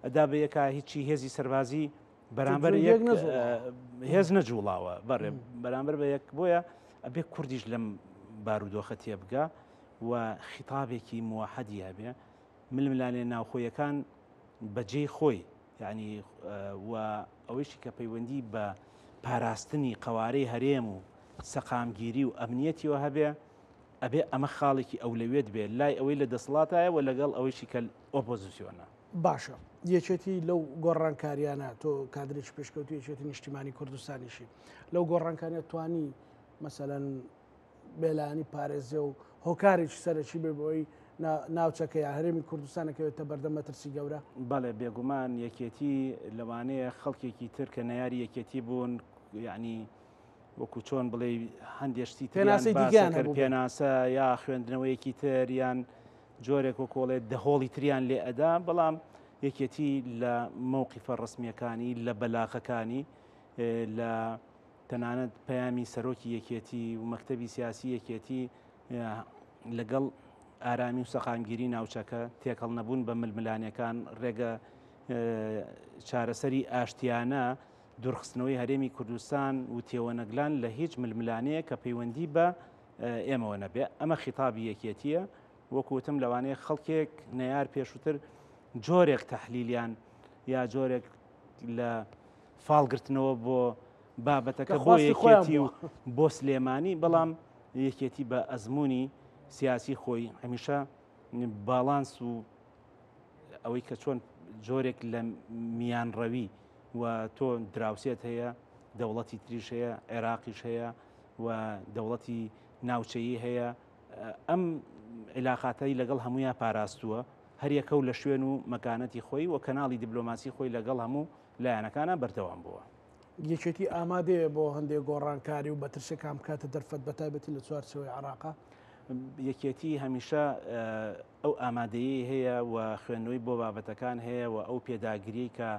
ئەدا بە یەکە هیچی هێزی سەربازی بەرامبەر هێز نەجوڵاوە بەڕێ بەرامبەر بە یەک بۆیە ئەبێ کوردیش لەم بارودۆخە تێبگا و خیتابێکی موحەدی هەبێ ململانێ ناوخۆیەکان بەجێی خۆی یعنی و ئەوەیشی کە پەیوەندی بە پاراستنی قەوارەی هەرێم و سەقامگیری و ئەمنیەتیەوە هەبێ ئەبێ ئەمە خاڵێکی ئەولەوێت بێت لای ئەوەی لە دەسەڵاتایە و لەگەڵ ئەوەیشی کە ئۆپۆزیسیۆنە باشە یەکێتی لەو گۆڕانکاریانە تۆ کادرێکی پێشکەوتی یەکێتی نیشتیمانی کوردستانیشی لەو گۆڕانکاریە توانی مەسەلەن بێلانی پارێزێ و هۆکارێکی سەرەکی بێ بۆی ناوچەکە یا هەرێمی کوردستانەکەوێتە بەردەم مەترسی گەورە بەڵێ بێگومان یەکێتی لەوانەیە خەڵکێکی تر کە نەیاری یەکێتی بوون یعنی وەکو چۆن بڵێ هەندێشتی پێناسە یا خوێندنەوەیەکی تر یان جۆرێک و کۆڵێت دەهۆڵی تریان لێ ئەدا بەڵام یەکێتی لە مووقیفە ڕسمیەکانی لە بەلاقەکانی لە تەنانەت پەیامی سەرۆکی یەکێتی و مەکتەبی سیاسی یەکێتی لەگەڵ ئارامی و سەقامگیری ناوچەکە تێکەڵ نەبوون بە ململانیەکان ڕێگە چارەسەری ئاشتیانە دوورخستنەوەی هەرێمی کوردستان و تێوەنەگلان لە هیچ ململانەیە کە پەیوەندی بە ئێمەوە نەبێ ئەمە خیتابی یەکێتیە وەکوتم لەوانەیە خەڵکێک نەیار پێشووتر جۆرێک تەحلیلیان یا جۆرێک لە فاڵگرتنەوە بۆ بابەتەکە بۆ یەکێتی و بۆ سلێمانی بەڵام یەکێتی بە ئەزمموی سیاسی خۆی هەمیشە باڵانس و ئەوەی کە چۆن جۆرێک لە میانڕەوی و تۆ دراوسێت هەیە دەوڵەتی تریش هەیە عێراقیش هەیە و دەوڵەتی ناوچەیی هەیە ئەم علاقاتەی لەگەڵ هەمویان پاراستووە هەریەکە و لە شوێن و مەکانەتی خۆی و کەناڵی دیبلۆماسی خۆی لەگەڵ هەموو لایەنەکانە بەردەوام بووە یەکێتی ئامادەیە بۆ هەندێک گۆڕانکاری و بەترسێکام کاتە دەرفەت بەتایبەتی لە چوارچەوەی عێراقا یەکێتی هەمیشە ئەو ئامادەیی هەیە و خوێندنەوەی بۆ بابەتەکان هەیە و ئەو پێداگیری کە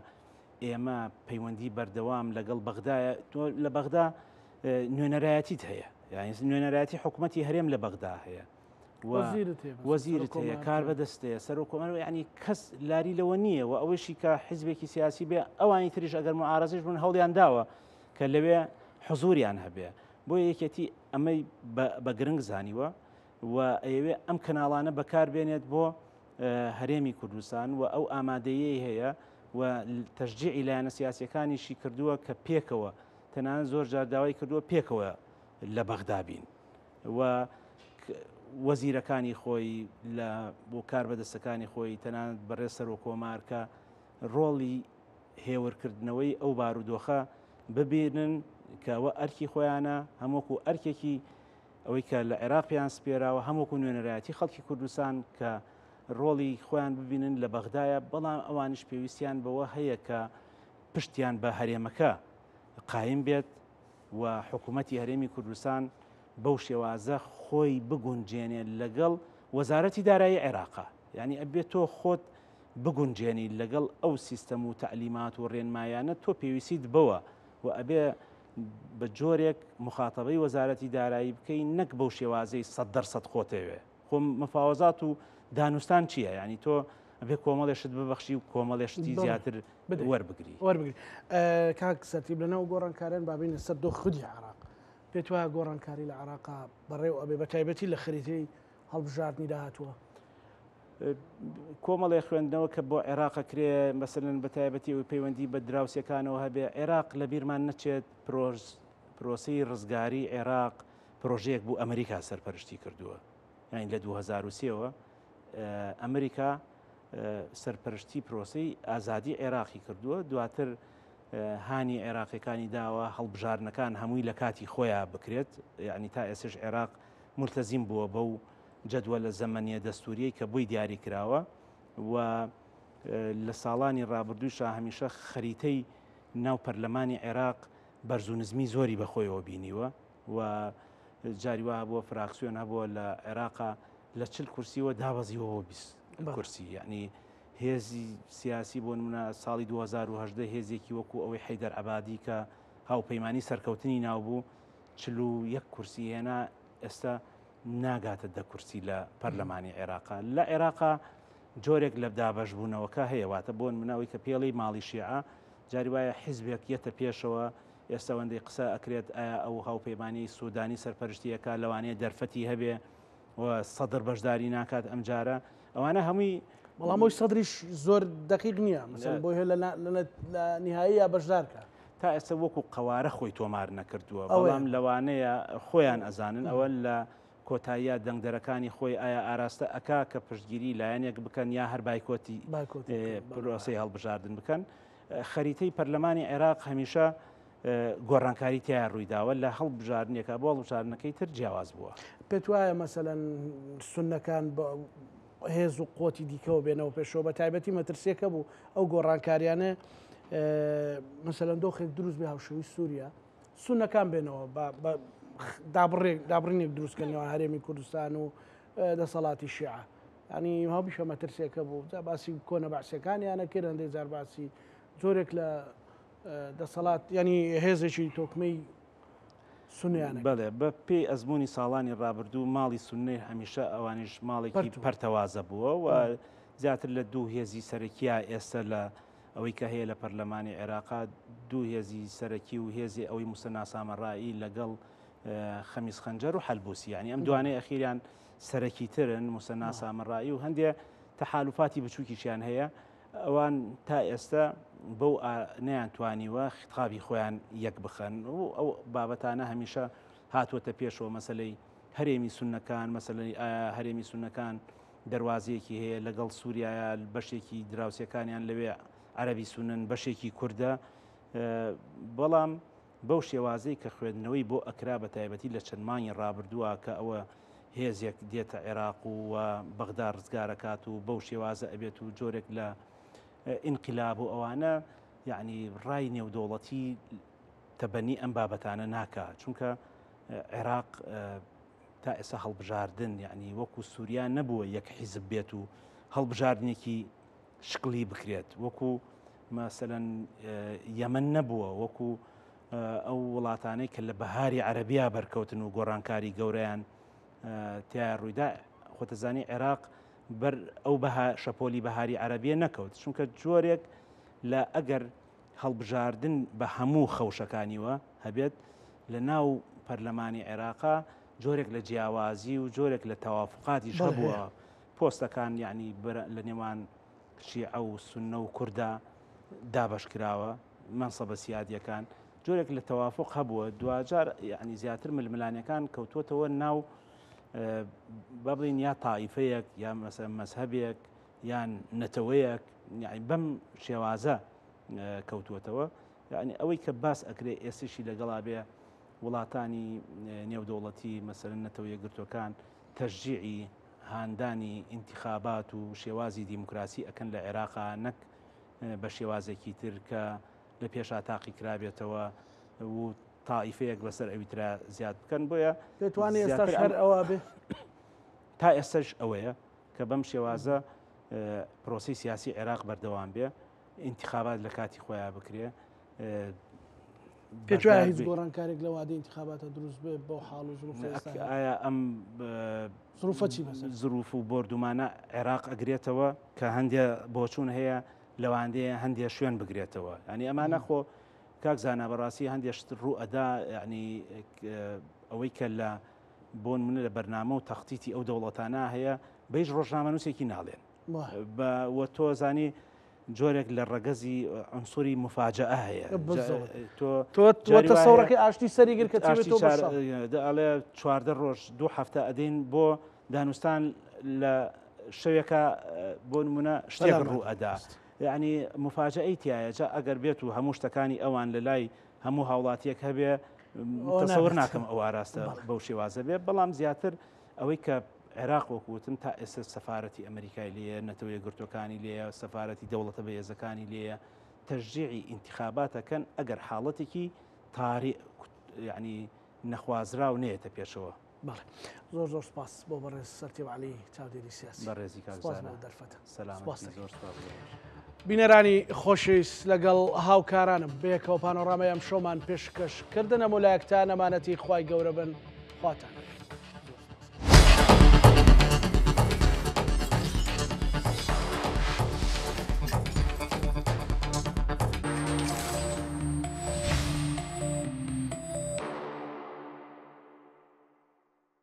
ئێمە پەیوەندی بەردەوام لەگەڵ بەغدایە لە بەغدا نوێنەرایەتیت هەیە یعنی نوێنەرایەتی حکوومەتی هەرێم لە بەغدا هەیە وەزیرت هەیە کار بەدەستەیە سەر و کۆمەڵ ینی کەس لاری لەوە نییە و ئەوەشی کە حیزبێکی سیاسی بێ ئەوانی تریش ئەگەر معارەزش بوون هەوڵیان داوە کە لەوێ حزوریان هەبێ بۆ یەکێتی ئەمەی بە گرنگ زانیوە و ئەوێ ئەم کەناڵانە بەکاربێنێت بۆ هەرێمی کوردستان و ئەو ئامادەیەی هەیە و تەشجیعی لایەنە سیاسیەکانیشی کردووە کە پێکەوە تەنانەت زۆر جار داوای کردووە پێکەوە لە بەغدا بین و وەزیرەکانی خۆی لە بۆ کار بەدەستەکانی خۆی تەنانەت بەڕێز سەر و کۆمارکە ڕۆڵی هێورکردنەوەی ئەو بارودۆخە ببینن کەەوە ئەرکی خۆیانە هەمووکو ئەرکێکی ئەوەی کە لە عێراقیان سپێراوە هەمووکو نوێنەرایەتی خەڵکی کوردستان کە ڕۆڵی خۆیان ببینن لە بەغدایە بەڵام ئەوانش پێویستیان بەوە هەیە کە پشتیان بە هەرێمەکە قایم بێت و حکوومەتی هەرێمی کوردستان بەو شێوازە خۆی بگونجێنێت لەگەڵ وەزارەتی دارایی عێراقا یعنی ئەبێت تۆ خۆت بگونجێنی لەگەڵ ئەو سیستەم و تعلیمات و ڕێنمایانە تۆ پێویستیت بەوە و ئەبێ بە جۆرێک مخاتەبەی وەزارەتی دارایی بکەی نەک بەو شێوازەی 100% خۆتەوێ خۆ مەفاوەزات و دانوستان چییە ینی تۆ ئەبێ کۆمەڵێشت ببەخشی و کۆمەڵێشتی زیاتر وەربگری کاک سەرتیب لەناو گۆڕانکاریان بابینە سەر دۆ خودی عێراق پێت وایە گۆڕانکاری لە عێراقا بەڕێو ئەبێ بەتایبەتی لە خەریتەی هەڵبژاردننی داهاتووە کۆمەڵێ خوێندنەوە کە بۆ عێراقە کرێ مەسەرن بەتایبەتی و پەیوەندی بە دراوسەکانەوە هەبێ عێراق لە بیرمان نەچێت پرۆسی ڕزگاری عێراق پرۆژەیەک بوو ئەمریکا سەرپەرشتی کردووە یانی لە 2023ەوە ئەمریکا سەرپەرشتی پرۆسی ئازادی عێراقی کردووە دواتر هانی عێراقیەکانی داوە هەڵبژارنەکان هەمووی لە کاتی خۆیان بکرێت یعنی تا ئێسش عێراق ملتەزیم بووە بەو جدوە لە زەمەنیە دەستوریەی کە بووی دیاری کراوە و لە ساڵانی ڕابردووشە هەمیشە خەریتەی ناو پەرلەمانی عێراق بەرزونزمی زۆری بەخۆیەوە بینیوە و جاری وا بووە فراکسیۆن هەبووە لە عێراقا لە 40 کورسیەوە دابەزیەوە 20 کورسی یعنی هێزی سیاسی بۆ نمونە ساڵی 2010 هێزێکی وەکو ئەوەی حەیدەر عەبادی کە هاوپەیمانی سەرکەوتنی ناوبوو 41 کورسی هێنا ئێستا ناگاتە 10 کورسی لە پەرلەمانی عێراقا. لە عێراقا جۆرێک لە دابەشبوونەوەکە هەیەواتە بۆ نمونەوەی کە پێڵی ماڵی شیعە جاری وایە حیزبێک یەتە پێشەوە ئێستا وەندەی قسە ئەکرێت ئایا ئەو هاوپەیمانی سوودانی سەرپەرشتیەکە لەوانەیە دەرفەتی هەبێ و سەدر بەشداری ناکات ئەم جارە ئەوانە هەمووی بەڵامەوەی سەدریش زۆر دقیق نییە مەسەڵەن بۆ هێ لە نهایی بەشدارکە تا ئێستا وەکو قەوارە خۆی تۆمار نەکردووە بەڵام لەوانەیە خۆیان ئەزانن ئەوە لە کۆتاییە دەنگدەرەکانی خۆی ئایا ئاراستە ئەکا کە پشتگیری لایەنێک بکەن یا هەر بایکۆتی پرۆسەی هەڵبژاردن بکەن. خەریتەی پەرلەمانی عێراق هەمیشە گۆڕانکاری تیا ڕوویداوە لە هەڵبژاردنێکە بۆ هەڵبژاردنەکەی تر جیاواز بووە. پێت وایە مەسەلەن سونەکان هێز و قۆتی دیکەەوە بێنەوە پێشەوە بە تایبەتی مەترسیەکە بوو ئەو گۆڕانکاریانە مەسەلەن دۆخێک دروست بێ هاوشەوی سووریا سونەکان بێنەوە دابڕینێک دروستکردنەوە هەرێمی کوردستان و دەسەڵاتی شیعە ینی هەڵبیشە مەترسیەکە بوو جا باسی کۆنە بەعسیەکانیانە کرد هەندێک جار باسی زۆرێک لە دەسەڵات ینی هێزێکی تۆکمەی سونیانە بەڵێ بە پێی ئەزمموی ساڵانی ڕابردوو ماڵی سونەی هەمیشە ئەوانیش ماڵێکی پەرتەوازە بووە و زیاتر لە دوو هێزی سەرەکیە ئێستا لە ئەوەی کە هەیە لە پەرلەمانی عێراقا دوو هێزی سەرەکی و هێزی ئەوەی موسەنا سامەڕایی لەگەڵ خەمیس خەنجەر و حەلبوسی ینی ئەم دوانەی ئەخیریان سەرەکی ترن موسەنا سامەڕایی و هەندێ تەحالوفاتی بچووکیشیان هەیە ئەوان تا ئێستا بەو نەیانتوانیوە خطابی خۆیان یەک بخەن و ئەو بابەتانە هەمیشە هاتووەتە پێشەوە مەسلەی هەرێمی سونەکان مەسلەی ئایا هەرێمی سونەکان دەواازەیەکی هەیە لەگەڵ سووریایە بەشێکی دراوسەکانیان لەوێ عەرەبی سونن بەشێکی کووردە بەڵام بەو شێوازەی کە خوێندنەوەی بۆ ئەکرا بە تایبەتی لە چەند مانگی ڕابردووە کە ئەوە هێزێک دێتە عێراق و بەغدا ڕزگارەکات و بەو شێوازە ئەبێت و جۆرێک لە ئینقلاب و ئەوانە یعنی ڕای نێودوڵەتی تەبەنی ئەم بابەتانە ناکات چونکە عێراق تا ئێستا هەڵبژاردن یعنی وەکو سووریا نەبووە یەک حیزب بێت و هەڵبژاردنێکی شکلی بکرێت وەکو مەسەلەن یەمەن نەبووە وەکو ئەو وڵاتانەی کە لە بەهاری عەرەبیا بەرکەوتن و گۆڕانکاری گەورەیان تیا ڕوویدا خۆتەزانی عێراق بەر ئەو شەپۆلی بەهاری عەرەبیە نەکەوت چونکە جۆرێک لە ئەگەر هەڵبژاردن بە هەموو خەوشەکانیوە هەبێت لە ناو پەرلەمانی عێراقا جۆرێک لە جیاوازی و جۆرێک لە تەوافقاتیش هەبووە پۆستەکان یعنی لە نێوان شیعە و سونە و کووردا دابەش کراوە مەنسەبە سیادیەکان جۆرێک لە تەوافق هەبووە دوجار یعنی زیاتر ململانیەکان کەوتوتەوە ناو با بڵین یا تائیفەیەک یا مەزهەبێک یان نەتەوەیەک بەم شێوازە کەوتوتەوە یعنی ئەوەی کە باس ئەکرێ ئێستشی لەگەڵا بێ وڵاتانی نێودوڵەتی مەسەرن نەتەوەیە گرتوەکان تەشجیعی هاندانی انتخابات و شێوازی دیموکراسی ئەکەن لە عێراقا نەک بە شێوازێکی تر کە لە پێشا تاقی کرابێتەوە و تائیفەیەک بەسەر ئەویترا زیاد بکەن بۆیە دەتوانێت ئێستاش هەر ئەوە بێ تا ئێستش ئەوەیە کە بەم شێوازە پرۆسی سیاسی عێراق بەردەوام بێ انتخابات لە کاتی خۆیان بکرێ پێجوایە هیچ گۆڕانکارێک لە وادەی انتخاباتە دروست بێ بۆ حاڵ و زروف ئایا ئەم زروف و بردومانە عێراق ئەگرێتەوە کە هەندێ بۆچوون هەیە لەواندەیە هەندێ شوێن بگرێتەوە ینی ئەمانە خۆ کاک زانە بەڕاستی هەندێشت ڕوو ئەدا ینی ئەوەی کە لە بۆن منە لە بەرنامە و تەختیتی ئەو دەوڵەتانە هەیە بەیش ڕۆژنامە نووسێکی ناڵێن بە تۆ زانی جۆرێک لە ڕەگەزی عنسوری مفاجئە هەیە تۆ سەورەکەی ئاشتی سەریگر کە ئەڵێ 14 ڕۆژ 2 هەفتە ئەدەین بۆ دانوستان لە شەوێکە بۆ نمونە شتێک ڕوو ئەدا یعنی مفاجئەی تایە جا ئەگەر بێت و هەموو شتەکانی ئەوان لە لای هەموو هاوڵاتیەک هەبێ تەسەور ناکەم ئەو ئاراستە بەو شێوازە بێ بەڵام زیاتر ئەوەی کە عێراق وەکوتم تا ئێستا سەفارەتی ئەمریکای لێە نەتەوەیە گرتوەکانی لێە سەفارەتی دەوڵەتە بەهێزەکانی لێە تەشجیعی انتخاباتەکەن ئەگەر حاڵەتێکی تاریخ یعنی نەخوازرا و نێتە پێشەوە زۆر زۆر سپاس بۆ بەڕێز سەرتێب عەلی چاودێری سیاسی بەڕێزی کاکزانە دەرفەتە سەلامەتی زۆر سپاس. بینەرانی خۆشەویست لەگەڵ هاوکارانم بەیەکەوە پانۆڕامای ئەم شۆمان پێشکەشکردنە مولایەکتان ئەمانەتی خوای گەورە بن خواتان.